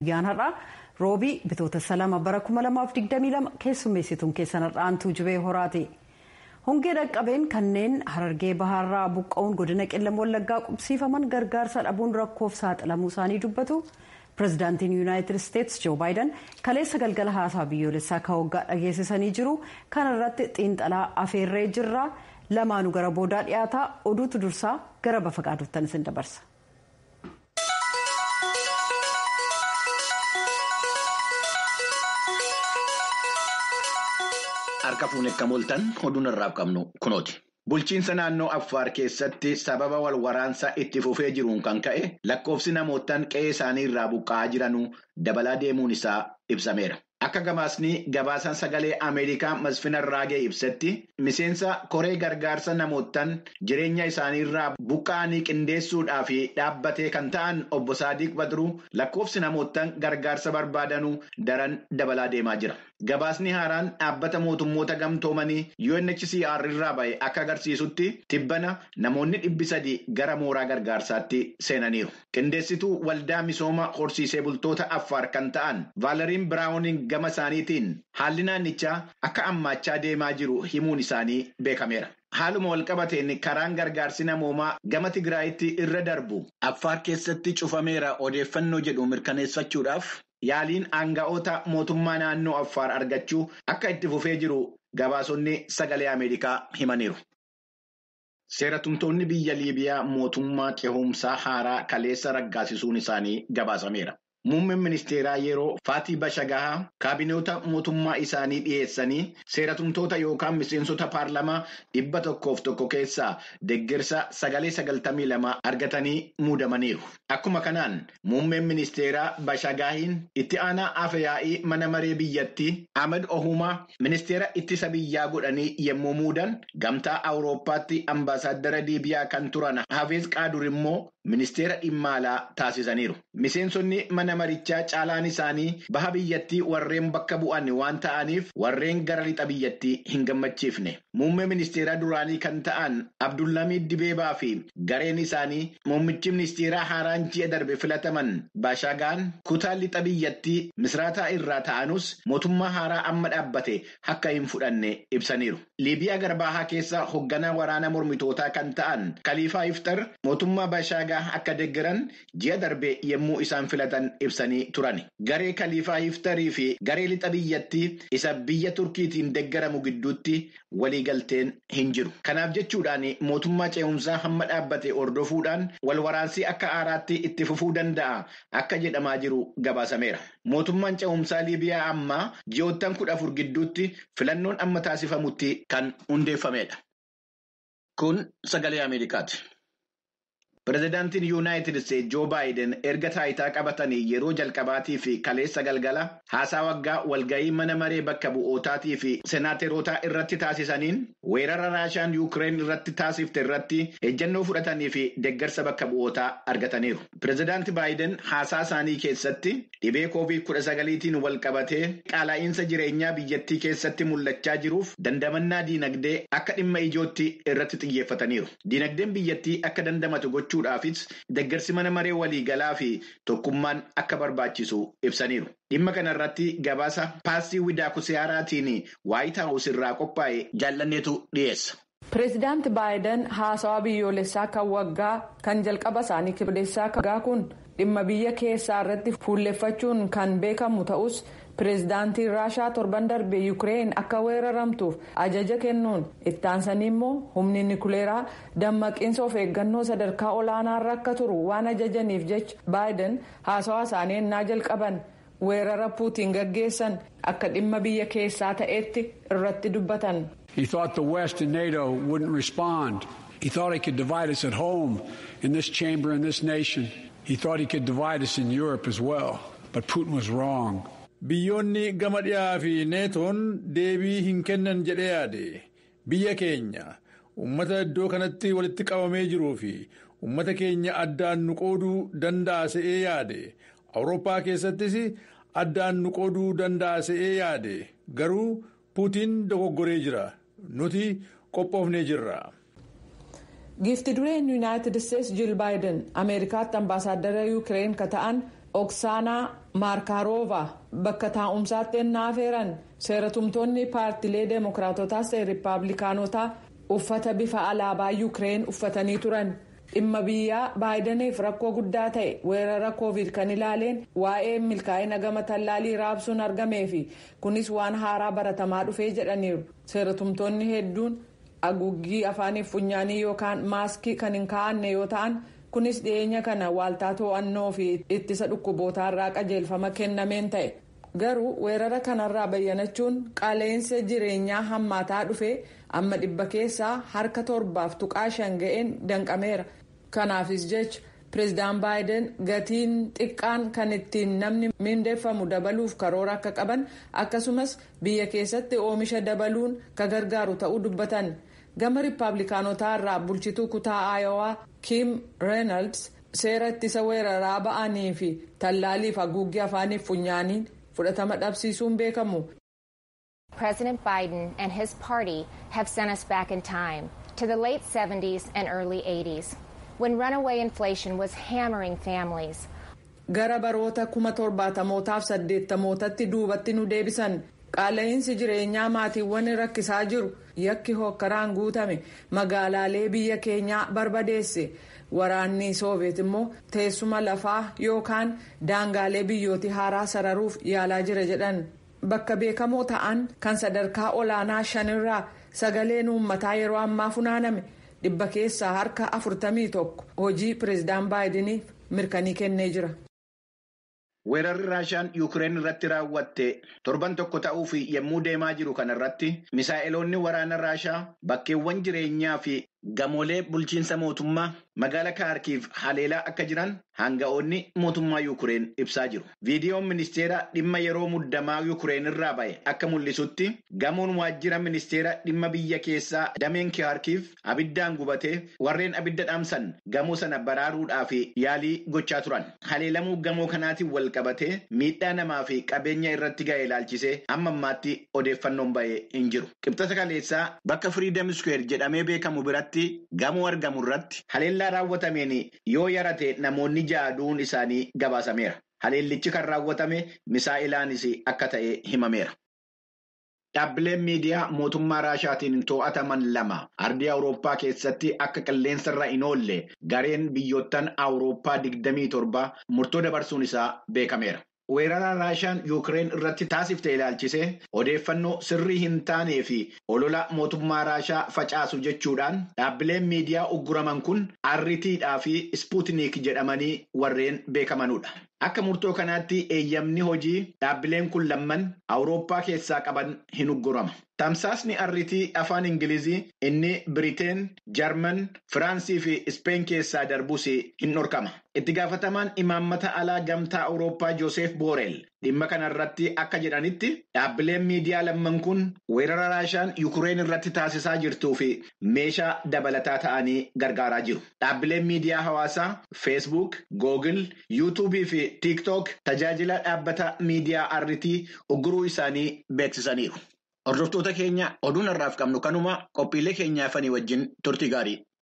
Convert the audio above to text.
Yaanarraa roobii bitootessa 2 bara 2022 keessummeessituun keessanarraantuu jibee horaati. Hongee dhaqqabeen kanneen Harargee Bahaarraa buqqa'uun godina Qellam Wallaggaa qubsiifaman gargaarsa dhabuun rakkoof saaxilamuu isaanii dubbatu. Pireezidaantiin Yuunaayitid Isteetsi Joo Baayiden kaleessa galgala haasaa biyyoolessaa akka waggaa dhageessisanii jiru. Kana irratti xiinxalaa afeerree jirra. Lamaanuu gara boodaa dhiyaataa oduutu dursaa gara bafaqaaduuttan isin dabarsa. Harka fuunee akka mooltan oduun irraa qabnu kunooti. Bulchiinsa naannoo Affaar keessatti sababa wal waraansa itti fufee jiruun kan ka'e lakkoofsi namootaan qe'ee isaanii irraa buqqa'aa jiranuu dabalaa deemuun isaa ibsameera. Akka gabaasaan sagalee Ameerikaa Masfina Raagee ibsetti miseensa koree gargaarsa namootaan jireenya isaanii irraa buqqa'anii qindeessuudhaa fi dhaabbatee kan ta'an obbo Saadiq Badruu lakkoofsi namootaan gargaarsa barbaadanuu daran dabalaa deemaa jira. Gabaasni haaraan dhaabbata mootummoota gamtoomanii UNHCR irraa ba'e akka agarsiisutti tibbana namoonni 300 gara mooraa gargaarsaatti seenaniiru. Qindeessituu waldaa misooma horsiisee bultoota Affaar kan ta'an Vaaleriin Biraawuniin gama isaaniitiin haalli naannichaa akka ammaachaa deemaa jiru himuun isaanii beekameera. Haaluma walqabateen karaan gargaarsi namoomaa gama Tigraayitti irra darbu Affaar keessatti cufameera odeeffannoo jedhu mirkaneeffachuudhaaf yaaliin aanga'oota mootummaa naannoo Affaar argachuu akka itti fufee jiru gabaasonni sagalee Ameerikaa himaniiru. Seeratumtoonni biyya Liibiyaa mootummaa cehumsaa haaraa kaleessa raggaasisuun isaanii gabaasameera. Muummeen ministeeraa yeroo Faatii Bashagahaa kaabinoota mootummaa isaanii dhiyeessanii seeratumtoota yookaan miseensota paarlamaa 101 keessaa deeggarsa 992 argatanii muudamaniiru. Akkuma kanaan muummeen ministeeraa Bashagaahiin itti aanaa afyaa'ii mana maree biyyattii Ahmed Ohumaa ministeera ittisa biyyaa godhanii yommuu muudan gamtaa Awurooppaatti ambaasaaddara Liibiyaa kan turan Hafeez Qaadur immoo ministeera dhimma alaa taasisaniiru. Miseensonni mana marichaa caalaan isaanii baha biyyattii warreen bakka bu'an waan ta'aniif warreen gara lixa biyyattii hin gammachiifne. Muummee ministeeraa duraanii kan ta'an Abdullamiid Dibeebaa fi gareen isaanii muummichi ministeeraa haaraan ji'a darbe filataman Bashagaan kutaa lixa biyyattii misraataa irraa ta'anus mootummaa haaraa amma dhaabbate akka hin fudhanne ibsaniiru. Liibiyaa garbahaa keessa hoogganaa waraana mormitootaa kan ta'an Khaliifaa Iftar mootummaa Bashagaa akka deeggaran ji'a darbe yommuu isaan filatan ibsanii turan. Garee Khaliifaa Iftarii fi garee lixa biyyattii isa biyya Turkiitiin deeggaramu gidduutti waliigalteen hin jiru. Kanaaf jechuudhaan mootummaa ce'umsaa hamma dhaabbate hordofuudhaan wal waraansii akka aaraatti itti fufuu danda'a akka jedhamaa jiru gabaasameera. Mootummaan ce'umsaa Liibiyaa ammaa ji'oottan 14 gidduutti filannoon amma taasifamutti kan hundeeffamedha. Kun sagalee Ameerikaati. Pireezidaantiin Yuunaayitid Isteetsi Joo Baayiden erga taayitaa qabatanii yeroo jalqabaatii fi kaleessa galgala haasaa waggaa walgahii mana maree bakka bu'ootaatii fi senaaterootaa irratti taasisaniin weerara Raashiyaan Yuukireen irratti taasifte irratti ejjennoo fudhatanii fi deeggarsa bakka bu'ootaa argataniiru. Pireezidaanti Baayiden haasaa isaanii keessatti dhibee COVID-19tiin walqabatee qaala'iinsa jireenyaa biyyattii keessatti mul'achaa jiruuf dandamannaa diinagdee akka dhimma ijootti irratti xiyyeeffataniiru. Diinagdeen biyyattii akka dandamatu gochuudhaafis deeggarsi mana maree waliigalaa fi tokkummaan akka barbaachisu ibsaniiru. Dhimma kanarratti gabaasa Paasii Widaakusiyaaraatiin Waayit Haawus irraa qophaa'e jaallanneetu dhiyeessa. Pireezidaanti Baayiden haasawaa biyyoolessaa kan waggaa kan jalqaba isaanii kibdeessaa waggaa kun dhimma biyya keessaa irratti fuulleffachuun kan beekamu ta'us pireezidaantiin Raashaa torban darbe Yuukireen akka weeraramtuuf ajaja kennuun itti aansanii immoo humni nikuleeraa dammaqiinsa of eeggannoo sadarkaa olaanaarra akka turu waan ajajaniif jecha Baayiden haasawaa isaanii ennaa jalqaban weerara Puutiin gaggeessan akka dhimma biyya keessaa ta'etti irratti dubbatan. He thought the West and NATO wouldn't respond. He thought he could divide us at home, in this chamber, in this nation. He thought he could divide us in Europe as well. But Putin was wrong. Biyyoonni gama dhiyaa fi neetoon deebii hin kennan jedhee yaade. Biyya keenya uummata iddoo kanatti walitti qabamee jiruu fi uummata keenya addaan nu qooduu danda'a se'ee yaade. Awurooppaa keessattis addaan nu qooduu danda'a se'ee yaade. Garuu Putin dogoggoree jira. Nuti qophoofnee jirra. Giifti dureen Yuunaayitid Isteetsi Jiil Baayiden Ameerikaatti ambaasaaddara Yuukireen ka ta'an Oksaanaa Maarkaaroova bakka taa'umsaatti ennaa afeeran seeratumtoonni paartilee deemokiraatotaas ta'e riippaabilikaanotaa uffata bifa alaabaa Yuukireen uffatanii turan. Dhimma biyyaa baayidaniif rakkoo guddaa ta'e weerara koovid kan ilaaleen waa'ee milkaa'ina gama tallaalii raabsuun argameefi kunis waan haaraa baratamaa dhufee jedhaniiru. Seeratumtoonni hedduun haguuggii afaaniif funyaanii yookaan maaskii kan hin kaa'anne yoo ta'an kunis dhiyeenya kana waaltaa to'annoo fi ittisa dhukkubootaarraa qajeelfama kennameen ta'e. Garuu weerara kanarraa bayyanachuun qaala'insa jireenyaa hammaataa dhufee amma 100 keessaa harka 7.5 ga'een danqameera. Kanaafis jecha pireezidaan baayiden gatiin xiqqaan kan ittiin namni mindeeffamu dabaluuf karoora akka qaban akkasumas biyya keessatti oomisha dabaluun ka gargaaru ta'uu dubbatan. Gama riippaabilikaanotaa irraa bulchituu kutaa Aayowaa Kim Reynolds seera ittisa weeraraa ba'anii fi tallaaliif haguuggii afaaniif funyaaniin fudhatama dhabsiisuun beekamu. President Biden and his party have sent us back in time to the late 70s and early 80s. When runaway inflation was hammering families. Gara baroota 70mootaaf 80mootatti duubatti nu deebisan qaala'insi jireenyaa maatiiwwan rakkisaa jiru yakki hokkaraan guutame magaalaalee biyya keenyaa barbadeesse waraanni sooviyeet immoo teessuma lafaa yookaan daangaalee biyyooti haaraa sararuuf yaalaa jira jedhan. Bakka beekamoo ta'an kan sadarkaa olaanaa 5 sagaleen uummataa yeroo ammaa funaaname. 100 keessaa harka 41 hojii pireezidaan baayidaniif mirkanii kennee jira. Weerarri Raashaan Yuukireen irratti raawwatte torban tokko ta'uuf yommuu deemaa jiru kanarratti misaa'iloonni waraana Raashaa bakkeewwan jireenyaa fi gamoolee bulchiinsa mootummaa magaalaa Kaarkiif haleelaa akka jiran hanga'oonni mootummaa Yuukireen ibsaa jiru. Viidiyoon ministeera dhimma yeroo muddamaa Yuukireen irraa ba'e akka mul'isutti gamoon waajjira ministeera dhimma biyya keessaa dameen Kaarkiif abiddaan gubatee warreen abidda dhaamsan gamoo sana baraaruudhaaf yaalii gochaa turan. Haleelamuu gamoo kanaatiin wal qabatee miidhaa namaa fi qabeenya irratti ga'e ilaalchisee amma ammaatti odeeffannoon ba'ee hin jiru. Qibxata kaleessaa bakka Freedom Square jedhamee beekamu biratti gamoo argamu irratti haleellaa raawwatameen yoo yarate namoonni 6 du'uun isaanii gabaasameera. Haleellichi kan raawwatame misaa'ilaanis akka ta'e himameera. Dhaabbileen miidiyaa mootummaa Raashaatiin to'ataman 2 ardii Awurooppaa keessatti akka qilleensarra hin oolle gareen biyyoottan Awurooppaa 27 murtoo dabarsuun isaa beekameera. Weerara Raashaan Yuukireen irratti taasifte ilaalchisee odeeffannoo sirrii hin taanee fi olola mootummaa Raashaa facaasu jechuudhaan dhaabbileen miidiyaa ugguraman kun RT'dhaa fi Sputnik jedhamanii warreen beekamanudha. Akka murtoo kanaatti eeyyamni hojii dhaabbileen kun lamman Awurooppaa keessaa qaban hin uggurama. Tamsaasni RT afaan Ingilizii inni Biriteen, Jarman, Firaansii fi Ispeen keessaa darbus hin dhorkama. Itti gaafatamaan imaammata alaa gamtaa Awurooppaa Joosef Boorel dhimma kanarratti akka jedhanitti dhaabbileen miidiyaa lamman kun weerara Raashaan Yuukireen irratti taasisaa jirtuu fi meeshaa dabalataa ta'anii gargaaraa jiru. Dhaabbileen miidiyaa hawaasaa Facebook, Google, YouTube fi TikTok tajaajila dhaabbata miidiyaa RT ugguruu isaanii beeksisaniiru. Hordoftoota keenya oduun har'aaf qabnu kanuma qophiilee keenyaafanii wajjin turtii gaarii.